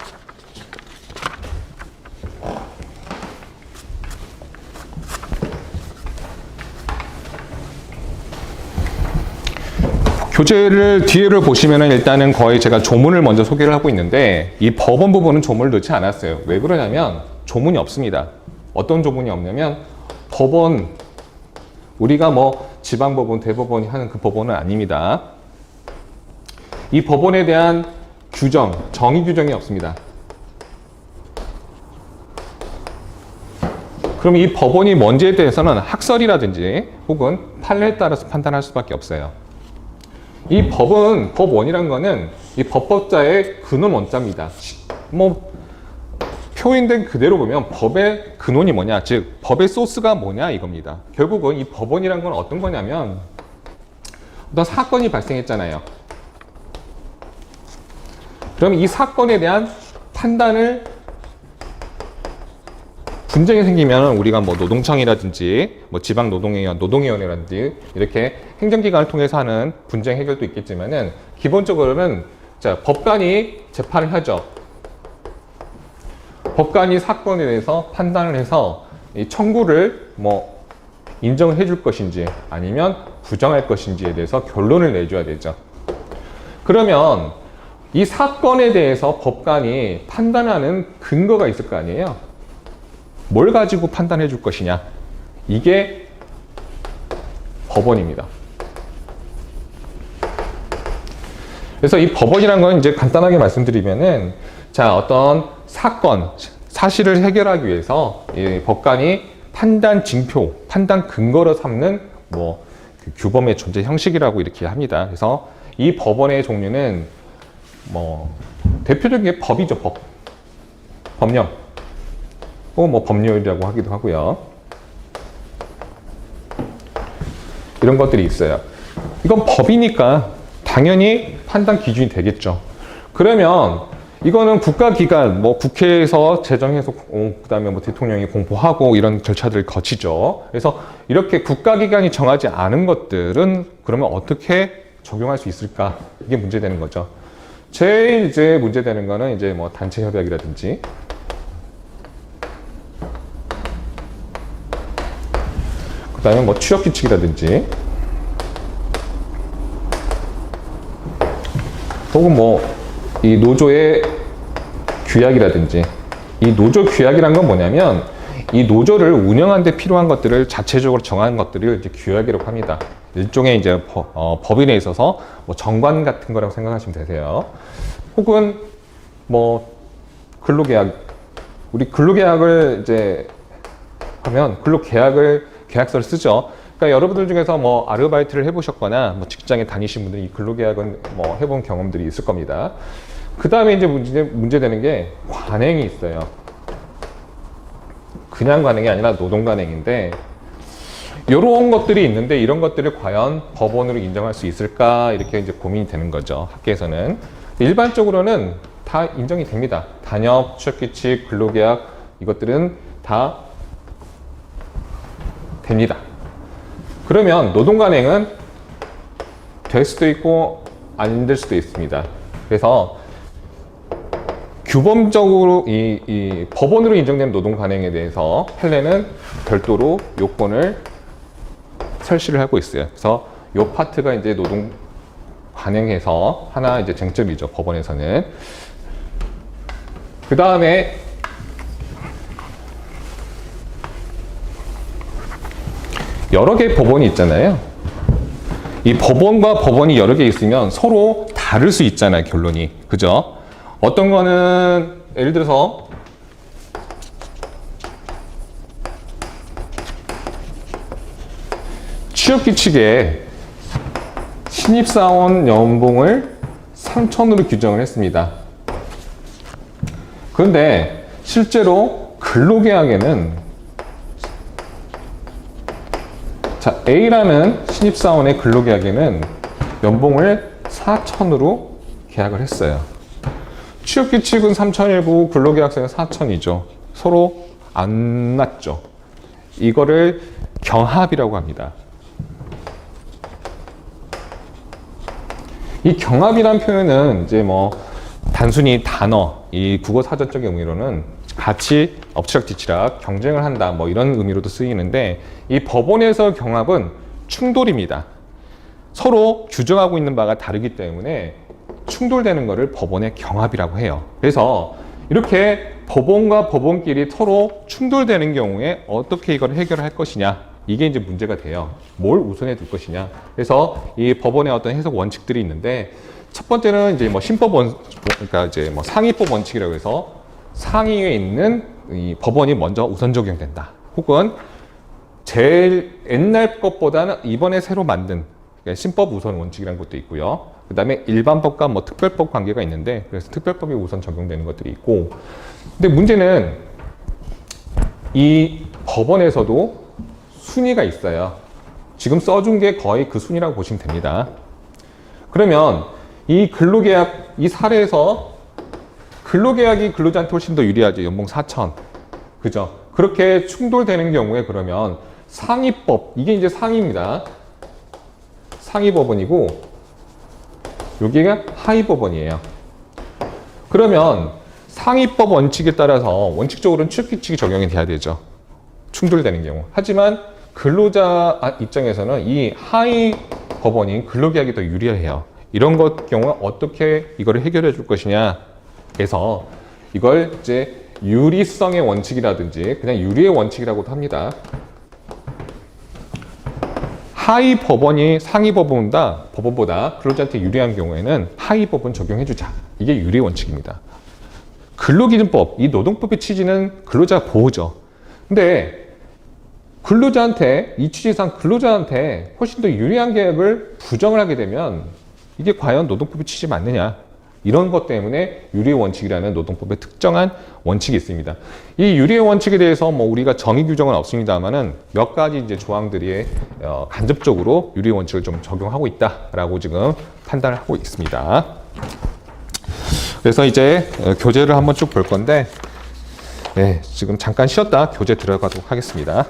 A: 교재를 뒤를 보시면은 일단은 거의 제가 조문을 먼저 소개를 하고 있는데 이 법원 부분은 조문을 넣지 않았어요. 왜 그러냐면 조문이 없습니다. 어떤 조문이 없냐면 법원, 우리가 뭐 지방법원, 대법원이 하는 그 법원은 아닙니다. 이 법원에 대한 규정, 정의 규정이 없습니다. 그럼 이 법원이 뭔지에 대해서는 학설이라든지 혹은 판례에 따라서 판단할 수밖에 없어요. 이 법은, 법원이란 거는 이 법법자의 근원 원자입니다. 뭐 표현된 그대로 보면 법의 근원이 뭐냐, 즉 법의 소스가 뭐냐 이겁니다. 결국은 이 법원이란 건 어떤 거냐면 어떤 사건이 발생했잖아요. 그럼 이 사건에 대한 판단을, 분쟁이 생기면 우리가 뭐 노동청이라든지 뭐 지방노동위원, 노동위원회라든지 이렇게 행정기관을 통해서 하는 분쟁 해결도 있겠지만은 기본적으로는 자, 법관이 재판을 하죠. 법관이 사건에 대해서 판단을 해서 이 청구를 뭐 인정을 해줄 것인지 아니면 부정할 것인지에 대해서 결론을 내줘야 되죠. 그러면 이 사건에 대해서 법관이 판단하는 근거가 있을 거 아니에요. 뭘 가지고 판단해 줄 것이냐. 이게 법원입니다. 그래서 이 법원이란 건 이제 간단하게 말씀드리면은 자, 어떤 사건, 사실을 해결하기 위해서 이 법관이 판단 징표, 판단 근거로 삼는 뭐 그 규범의 존재 형식이라고 이렇게 합니다. 그래서 이 법원의 종류는 뭐 대표적인 게 법이죠, 법. 법령. 혹은 뭐 법률이라고 하기도 하고요. 이런 것들이 있어요. 이건 법이니까 당연히 판단 기준이 되겠죠. 그러면 이거는 국가기관, 뭐 국회에서 제정해서 그다음에 뭐 대통령이 공포하고 이런 절차들을 거치죠. 그래서 이렇게 국가기관이 정하지 않은 것들은 그러면 어떻게 적용할 수 있을까? 이게 문제되는 거죠. 제일 이제 문제되는 거는 이제 뭐 단체 협약이라든지 그다음에 뭐 취업 규칙이라든지 혹은 뭐 이 노조의 규약이라든지, 이 노조 규약이란 건 뭐냐면 이 노조를 운영하는 데 필요한 것들을 자체적으로 정하는 것들을 이제 규약이라고 합니다. 일종의 이제 법인에 있어서 뭐 정관 같은 거라고 생각하시면 되세요. 혹은 뭐 근로계약, 우리 근로계약을 이제 하면 계약서를 쓰죠. 그러니까 여러분들 중에서 뭐 아르바이트를 해보셨거나 뭐 직장에 다니신 분들이 이 근로계약은 뭐 해본 경험들이 있을 겁니다. 그 다음에 이제 문제되는 게 관행이 있어요. 그냥 관행이 아니라 노동 관행인데 이런 것들이 있는데 이런 것들을 과연 법원으로 인정할 수 있을까 이렇게 이제 고민이 되는 거죠. 학계에서는. 일반적으로는 다 인정이 됩니다. 단협, 취업규칙, 근로계약 이것들은 다 됩니다. 그러면 노동 관행은 될 수도 있고 안 될 수도 있습니다. 그래서 규범적으로 이 법원으로 인정된 노동 관행에 대해서 판례는 별도로 요건을 설치를 하고 있어요. 그래서 요 파트가 이제 노동 관행에서 하나 이제 쟁점이죠. 법원에서는. 그 다음에 여러 개의 법원이 있잖아요. 이 법원과 법원이 여러 개 있으면 서로 다를 수 있잖아요. 결론이. 그죠? 어떤 거는 예를 들어서 취업규칙에 신입사원 연봉을 3,000으로 규정을 했습니다. 그런데 실제로 근로계약에는 자, A라는 신입사원의 근로계약에는 연봉을 4,000으로 계약을 했어요. 취업규칙은 3,000이고 근로계약서는 4,000이죠. 서로 안 맞죠. 이거를 경합이라고 합니다. 이 경합이란 표현은 이제 뭐 단순히 단어, 이 국어 사전적인 의미로는 같이 엎치락뒤치락 경쟁을 한다, 뭐 이런 의미로도 쓰이는데 이 법원에서 경합은 충돌입니다. 서로 규정하고 있는 바가 다르기 때문에 충돌되는 것을 법원의 경합이라고 해요. 그래서 이렇게 법원과 법원끼리 서로 충돌되는 경우에 어떻게 이걸 해결할 것이냐, 이게 이제 문제가 돼요. 뭘 우선해 둘 것이냐. 그래서 이 법원의 어떤 해석 원칙들이 있는데, 첫 번째는 이제 뭐 신법 그러니까 이제 뭐 상위법 원칙이라고 해서 상위에 있는 이 법원이 먼저 우선 적용된다. 혹은 제일 옛날 것보다는 이번에 새로 만든 그러니까 신법 우선 원칙이라는 것도 있고요. 그 다음에 일반법과 뭐 특별법 관계가 있는데, 그래서 특별법이 우선 적용되는 것들이 있고, 근데 문제는 이 법원에서도 순위가 있어요. 지금 써준 게 거의 그 순위라고 보시면 됩니다. 그러면 이 근로계약, 이 사례에서 근로계약이 근로자한테 훨씬 더 유리하죠. 연봉 4천. 그죠? 그렇게 충돌되는 경우에 그러면 상위법, 이게 이제 상위입니다. 상위법원이고, 여기가 하위법원이에요. 그러면 상위법 원칙에 따라서 원칙적으로는 취업규칙이 적용이 돼야 되죠. 충돌되는 경우. 하지만 근로자 입장에서는 이 하위 법원인 근로계약이 더 유리해요. 이런 것 경우에 어떻게 이거를 해결해 줄 것이냐 해서 이걸 이제 유리성의 원칙이라든지 그냥 유리의 원칙이라고도 합니다. 하위 법원이 상위 법원보다 근로자한테 유리한 경우에는 하위 법원 적용해 주자. 이게 유리 원칙입니다. 근로기준법, 이 노동법의 취지는 근로자 보호죠. 근데 근로자한테, 이 취지상 근로자한테 훨씬 더 유리한 계약을 부정을 하게 되면 이게 과연 노동법의 취지 맞느냐? 이런 것 때문에 유리의 원칙이라는 노동법의 특정한 원칙이 있습니다. 이 유리의 원칙에 대해서 뭐 우리가 정의 규정은 없습니다만은 몇 가지 이제 조항들이 간접적으로 유리의 원칙을 좀 적용하고 있다라고 지금 판단을 하고 있습니다. 그래서 이제 교재를 한번 쭉 볼 건데, 네, 지금 잠깐 쉬었다 교재 들어가도록 하겠습니다.